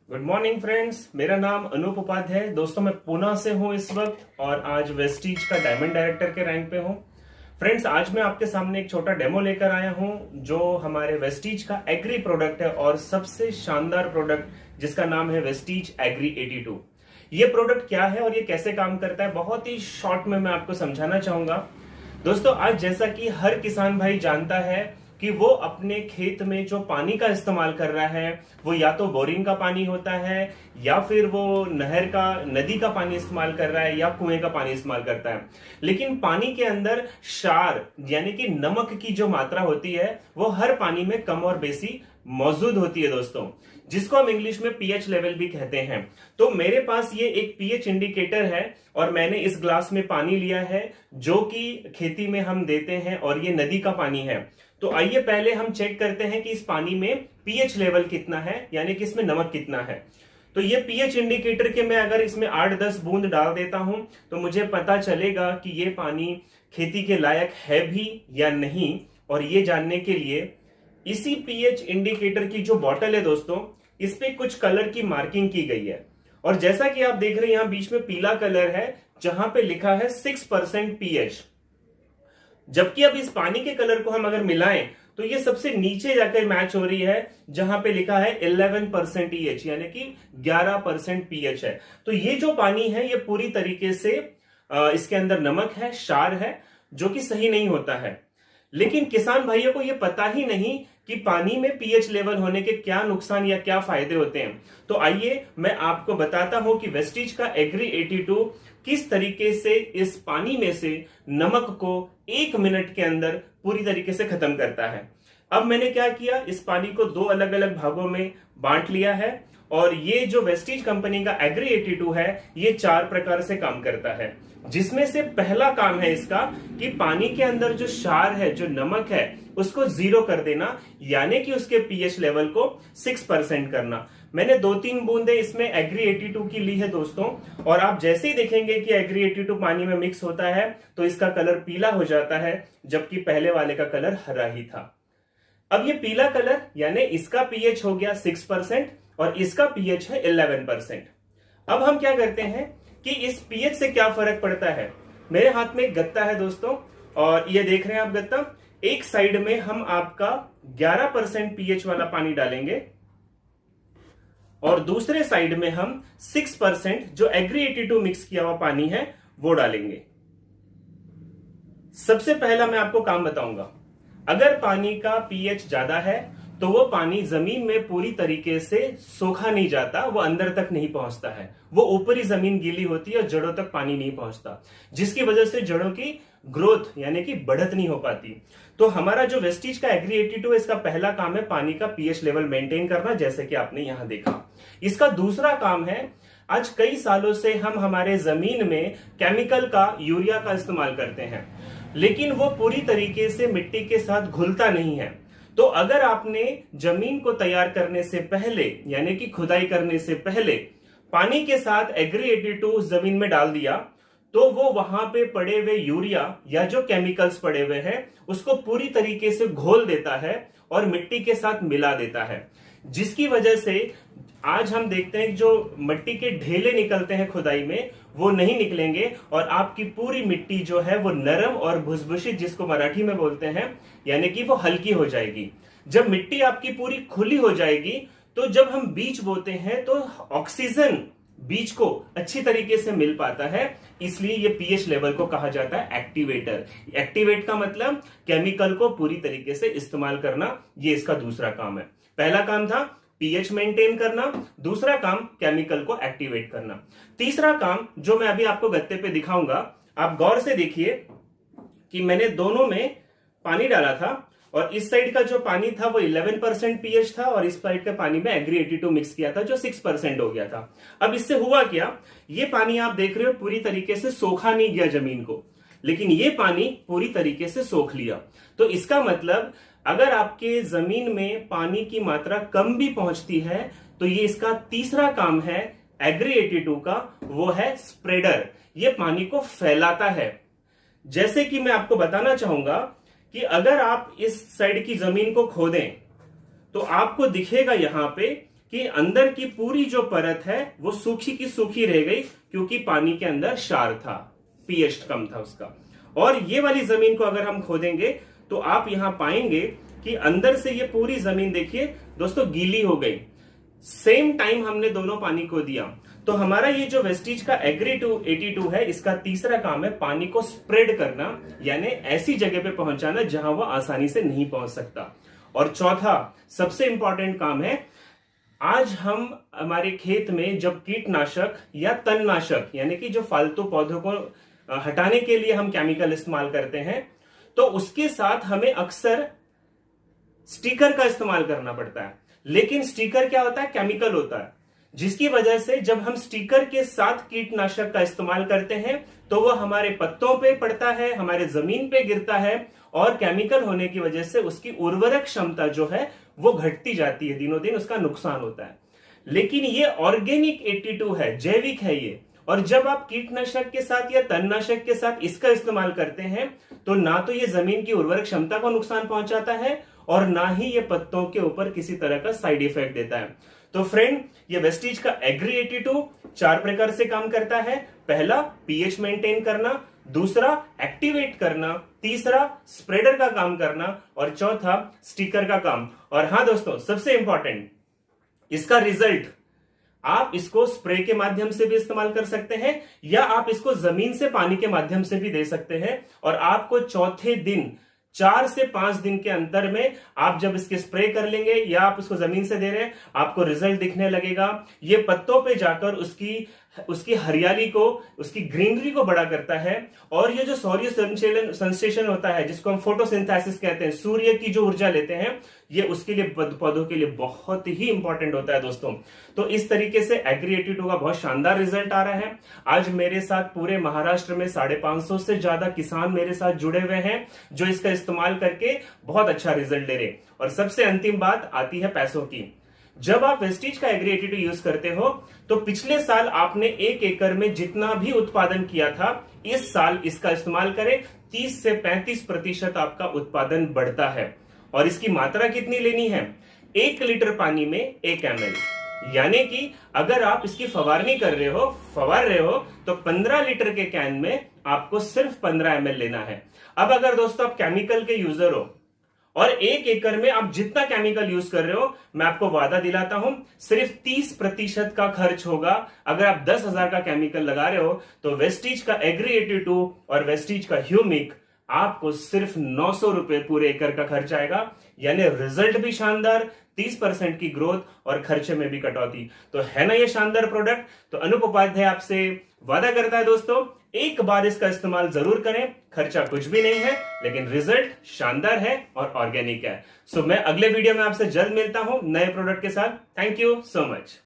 Good morning friends, मेरा नाम अनूप उपाध्याय है। दोस्तों, मैं पुणे से हूं इस वक्त और आज वेस्टीज का डायमंड डायरेक्टर के रैंक पे हूं। फ्रेंड्स, आज मैं आपके सामने एक छोटा डेमो लेकर आया हूं जो हमारे वेस्टीज का एग्री प्रोडक्ट है और सबसे शानदार प्रोडक्ट जिसका नाम है वेस्टीज एग्री 82। ये प्रोडक्ट क्या है और ये कैसे काम करता है, बहुत ही शॉर्ट में मैं आपको समझाना चाहूंगा। दोस्तों, आज जैसा कि हर किसान भाई जानता है कि वो अपने खेत में जो पानी का इस्तेमाल कर रहा है वो या तो बोरिंग का पानी होता है या फिर वो नहर का, नदी का पानी इस्तेमाल कर रहा है या कुएं का पानी इस्तेमाल करता है। लेकिन पानी के अंदर क्षार यानी कि नमक की जो मात्रा होती है वो हर पानी में कम और बेसी मौजूद होती है दोस्तों, जिसको हम इंग्लिश में पीएच लेवल भी कहते हैं। तो मेरे पास ये एक पीएच इंडिकेटर है और मैंने इस ग्लास में पानी लिया है जो कि खेती में हम देते हैं और ये नदी का पानी है। तो आइए पहले हम चेक करते हैं कि इस पानी में पीएच लेवल कितना है, यानी कि इसमें नमक कितना है। तो ये पीएच इंडिकेटर के मैं अगर इसमें 8-10 बूंद डाल देता हूं तो मुझे पता चलेगा कि ये पानी खेती के लायक है भी या नहीं। और ये जानने के लिए इसी पीएच इंडिकेटर की जो बॉटल है दोस्तों, इस पे कुछ कलर की मार्किंग की गई है और जैसा कि आप देख रहे हैं यहां बीच में पीला कलर है जहां पे लिखा है 6% पीएच। जबकि अब इस पानी के कलर को हम अगर मिलाएं तो ये सबसे नीचे जाकर मैच हो रही है जहां पे लिखा है 11% EH यानी कि 11% पीएच है। तो ये जो पानी है ये पूरी तरीके से इसके अंदर नमक है, क्षार है, जो कि सही नहीं होता है। लेकिन किसान भाइयों को यह पता ही नहीं कि पानी में पीएच लेवल होने के क्या नुकसान या क्या फायदे होते हैं। तो आइए मैं आपको बताता हूं कि वेस्टीज का एग्री 82 किस तरीके से इस पानी में से नमक को 1 मिनट के अंदर पूरी तरीके से खत्म करता है। अब मैंने क्या किया, इस पानी को 2 अलग अलग भागों में बांट लिया है और ये जो वेस्टीज कंपनी का एग्री 82 है ये 4 प्रकार से काम करता है, जिसमें से पहला काम है इसका कि पानी के अंदर जो क्षार है, जो नमक है, उसको 0 कर देना, यानी कि उसके पीएच लेवल को 6% करना। मैंने 2-3 बूंदे इसमें एग्री 82 की ली है दोस्तों, और आप जैसे ही देखेंगे कि एग्री 82 पानी में मिक्स होता है तो इसका कलर पीला हो जाता है, जबकि पहले वाले का कलर हरा ही था। अब ये पीला कलर यानी इसका पीएच हो गया 6% और इसका पीएच है 11%। अब हम क्या करते हैं कि इस पीएच से क्या फर्क पड़ता है। मेरे हाथ में एक गत्ता है दोस्तों और ये देख रहे हैं आप गत्ता, एक साइड में हम आपका 11% पीएच वाला पानी डालेंगे और दूसरे साइड में हम 6% जो एग्री 82 मिक्स किया हुआ पानी है वो डालेंगे। सबसे पहला मैं आपको काम बताऊंगा, अगर पानी का पीएच ज्यादा है तो वो पानी जमीन में पूरी तरीके से सोखा नहीं जाता, वो अंदर तक नहीं पहुंचता है, वो ऊपरी जमीन गीली होती है और जड़ों तक पानी नहीं पहुंचता, जिसकी वजह से जड़ों की ग्रोथ यानी कि बढ़त नहीं हो पाती। तो हमारा जो वेस्टीज का एग्री 82 है, इसका पहला काम है पानी का पीएच लेवल मेंटेन करना, जैसे कि आपने यहां देखा। इसका दूसरा काम है, आज कई सालों से हम हमारे जमीन में केमिकल का, यूरिया का इस्तेमाल करते हैं, लेकिन वो पूरी तरीके से मिट्टी के साथ घुलता नहीं है। तो अगर आपने जमीन को तैयार करने से पहले यानी कि खुदाई करने से पहले पानी के साथ एग्री 82 जमीन में डाल दिया तो वो वहां पे पड़े हुए यूरिया या जो केमिकल्स पड़े हुए हैं उसको पूरी तरीके से घोल देता है और मिट्टी के साथ मिला देता है, जिसकी वजह से आज हम देखते हैं जो मिट्टी के ढेले निकलते हैं खुदाई में वो नहीं निकलेंगे और आपकी पूरी मिट्टी जो है वो नरम और भुसभुशीत, जिसको मराठी में बोलते हैं, यानी कि वो हल्की हो जाएगी। जब मिट्टी आपकी पूरी खुली हो जाएगी तो जब हम बीज बोते हैं तो ऑक्सीजन बीज को अच्छी तरीके से मिल पाता है, इसलिए ये पीएच लेवल को कहा जाता है एक्टिवेटर। एक्टिवेट का मतलब केमिकल को पूरी तरीके से इस्तेमाल करना, ये इसका दूसरा काम है। पहला काम था पीएच मेंटेन करना, दूसरा काम केमिकल को एक्टिवेट करना। तीसरा काम जो मैं अभी आपको गत्ते पे दिखाऊंगा, आप गौर से देखिए कि मैंने दोनों में पानी डाला था और इस साइड का जो पानी था वो 11% पीएच था और इस साइड के पानी में एग्री 82 मिक्स किया था जो 6% हो गया था। अब इससे हुआ क्या, ये पानी आप देख रहे हो पूरी तरीके से सोखा नहीं गया जमीन को, लेकिन ये पानी पूरी तरीके से सोख लिया। तो इसका मतलब अगर आपके जमीन में पानी की मात्रा कम भी पहुंचती है तो ये इसका तीसरा काम है एग्री 82 का, वो है स्प्रेडर। ये पानी को फैलाता है। जैसे कि मैं आपको बताना चाहूंगा कि अगर आप इस साइड की जमीन को खोदें तो आपको दिखेगा यहां पे कि अंदर की पूरी जो परत है वो सूखी की सूखी रह गई, क्योंकि पानी के अंदर क्षार था, पीएच कम था उसका। और ये वाली जमीन को अगर हम खोदेंगे तो आप यहां पाएंगे कि अंदर से ये पूरी जमीन देखिए दोस्तों गीली हो गई। सेम टाइम हमने दोनों पानी को दिया। तो हमारा ये जो वेस्टीज का एग्री-82 है, इसका तीसरा काम है पानी को स्प्रेड करना, यानी ऐसी जगह पे पहुंचाना जहां वो आसानी से नहीं पहुंच सकता। और चौथा सबसे इंपॉर्टेंट काम है, आज हम हमारे खेत में जब कीटनाशक या तणनाशक यानी कि जो फालतू पौधों को हटाने के लिए हम केमिकल इस्तेमाल करते हैं, तो उसके साथ हमें अक्सर स्टिकर का इस्तेमाल करना पड़ता है। लेकिन स्टिकर क्या होता है? केमिकल होता है, जिसकी वजह से जब हम स्टिकर के साथ कीटनाशक का इस्तेमाल करते हैं तो वह हमारे पत्तों पे पड़ता है, हमारे जमीन पे गिरता है, और केमिकल होने की वजह से उसकी उर्वरक क्षमता जो है वो घटती जाती है, दिनों दिन उसका नुकसान होता है। लेकिन ये ऑर्गेनिक 82 है, जैविक है ये। और जब आप कीटनाशक के साथ या तणनाशक के साथ इसका इस्तेमाल करते हैं तो ना तो ये जमीन की उर्वरक क्षमता को नुकसान पहुंचाता है और ना ही ये पत्तों के ऊपर किसी तरह का साइड इफेक्ट देता है। तो फ्रेंड, ये वेस्टीज का एग्री-82 4 प्रकार से काम करता है। पहला, पीएच मेंटेन करना, दूसरा एक्टिवेट करना, तीसरा स्प्रेडर का काम करना, और चौथा स्टिकर का काम। और हाँ दोस्तों, सबसे इंपॉर्टेंट, इसका रिजल्ट आप इसको स्प्रे के माध्यम से भी इस्तेमाल कर सकते हैं या आप इसको जमीन से पानी के माध्यम से भी दे सकते हैं। और आपको चौथे दिन 4 से 5 दिन के अंतर में आप जब इसके स्प्रे कर लेंगे या आप इसको जमीन से दे रहे हैं, आपको रिजल्ट दिखने लगेगा। ये पत्तों पे जाकर उसकी हरियाली को, उसकी ग्रीनरी को बड़ा करता है। और ये जो सौर्य संश्लेषण होता है, जिसको हम फोटोसिंथेसिस कहते हैं, सूर्य की जो ऊर्जा लेते हैं, ये उसके लिए, पौधों के लिए बहुत ही इंपॉर्टेंट होता है दोस्तों। तो इस तरीके से एग्री-82 का बहुत शानदार रिजल्ट आ रहा है। आज मेरे साथ पूरे महाराष्ट्र में 550 से ज्यादा किसान मेरे साथ जुड़े हुए हैं, जो इसका इस्तेमाल करके बहुत अच्छा रिजल्ट ले रहे। और सबसे अंतिम बात आती है पैसों की। जब आप वेस्टीज का एग्री-82 यूज करते हो तो पिछले साल आपने 1 एकड़ में जितना भी उत्पादन किया था, इस साल इसका इस्तेमाल करें, 30 से 35% आपका उत्पादन बढ़ता है। और इसकी मात्रा कितनी लेनी है? 1 लीटर पानी में 1 ml, यानी कि अगर आप इसकी फवार रहे हो तो 15 लीटर के कैन में आपको सिर्फ 15 ml लेना है। अब अगर दोस्तों आप केमिकल के यूजर हो और 1 एकड़ में आप जितना केमिकल यूज कर रहे हो, मैं आपको वादा दिलाता हूं सिर्फ 30% का खर्च होगा। अगर आप 10,000 का केमिकल लगा रहे हो तो वेस्टीज का एग्री-82 और वेस्टीज का ह्यूमिक आपको सिर्फ 900 रुपए पूरे एकड़ का खर्च आएगा। यानी रिजल्ट भी शानदार, 30% की ग्रोथ और खर्चे में भी कटौती। तो है ना ये शानदार प्रोडक्ट? तो अनूप उपाध्याय आपसे वादा करता है दोस्तों, एक बार इसका इस्तेमाल जरूर करें। खर्चा कुछ भी नहीं है, लेकिन रिजल्ट शानदार है और ऑर्गेनिक है। सो मैं अगले वीडियो में आपसे जल्द मिलता हूं नए प्रोडक्ट के साथ। Thank you so much.